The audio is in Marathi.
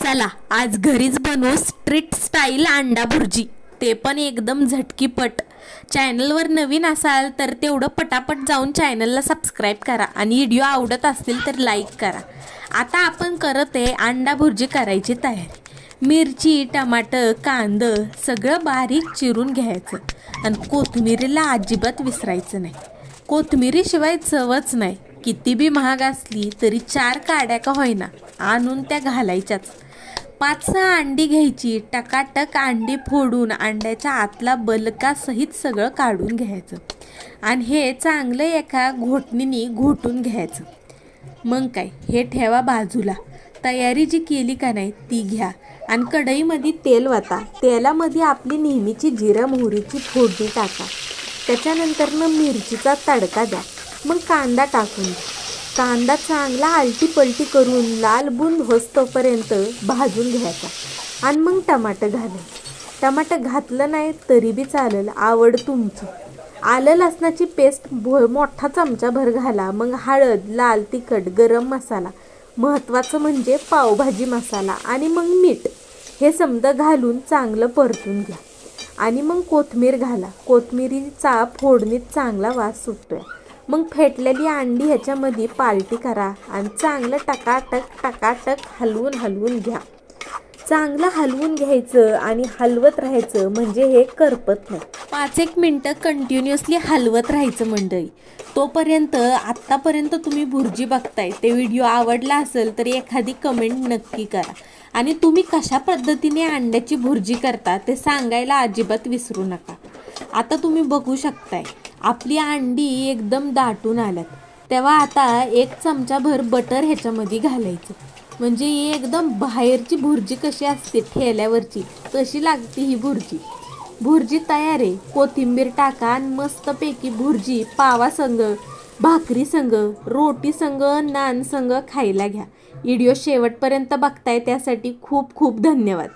चला आज घरीच बनवू स्ट्रीट स्टाईल अंडा भुर्जी, ते पण एकदम झटकीपट। चॅनलवर नवीन असाल तर तेवढं पटापट जाऊन चॅनलला सबस्क्राइब करा आणि व्हिडिओ आवडत असतील तर लाईक करा। आता आपण करत आहे अंडा भुर्जी करायची तयारी। मिरची, टमाटर, कांदा सगळं बारीक चिरून घ्यायचं आणि कोथिंबीरीला अजिबात विसरायचं नाही। कोथिंबीरीशिवाय चवच नाही। किती बी महाग असली तरी 4 काड्या का होईना आणून त्या घालायच्याच। 5-6 अंडी घ्यायची, टकाटक अंडी फोडून अंड्याच्या आतला बलका सहित सगळं काढून घ्यायचं आणि हे चांगलं एका घोटणीने घोटून घ्यायचं। मग काय हे ठेवा बाजूला। तयारी जी केली का नाही ती घ्या आणि कढईमध्ये तेल वता। तेलामध्ये आपली नेहमीची जिरा मोहरीची फोडणी टाका। त्याच्यानंतर मिरचीचा तडका द्या। मग कांदा टाकून द्या। कांदा चांगला आलटी पलटी करून लाल बुंद होस्तोपर्यंत भाजून घ्यायचा आणि मग टमाटर घालायचं। टमाटर घातलं नाही तरी बी चालेल, आवड तुमची। आलं लसणाची पेस्ट मोठा चमचाभर घाला। मग हळद, लाल तिखट, गरम मसाला, महत्त्वाचं म्हणजे पावभाजी मसाला आणि मग मीठ हे समजा घालून चांगलं परतून घ्या आणि मग कोथिंबीर घाला। कोथिंबीरीचा फोडणीत चांगला वास सुटतोय। मग फेटलेली अंडी ह्याच्यामध्ये पालटी करा आणि चांगलं टकाटक हलवून घ्या। चांगलं हलवून घ्यायचं आणि हलवत राहायचं, म्हणजे हे करपत नाही। 5-1 मिनटं कंटिन्युअसली हलवत राहायचं मंडळी। तोपर्यंत आत्तापर्यंत तुम्ही भुर्जी बघताय ते व्हिडिओ आवडला असेल तर एखादी कमेंट नक्की करा आणि तुम्ही कशा पद्धतीने अंड्याची भुर्जी करता ते सांगायला अजिबात विसरू नका। आता तुम्ही बघू शकताय आपली अंडी एकदम दाटून आल्यात। तेव्हा आता 1 चमचाभर बटर ह्याच्यामध्ये घालायचं, म्हणजे एकदम बाहेरची भुर्जी कशी असते ठेल्यावरची तशी लागते ही भुर्जी। भुर्जी तयार आहे। कोथिंबीर टाका आणि मस्तपैकी भुर्जी पावा संग, भाकरी संग, रोटी संग, नान संग खायला घ्या। व्हिडिओ शेवटपर्यंत बघताय त्यासाठी खूप खूप धन्यवाद।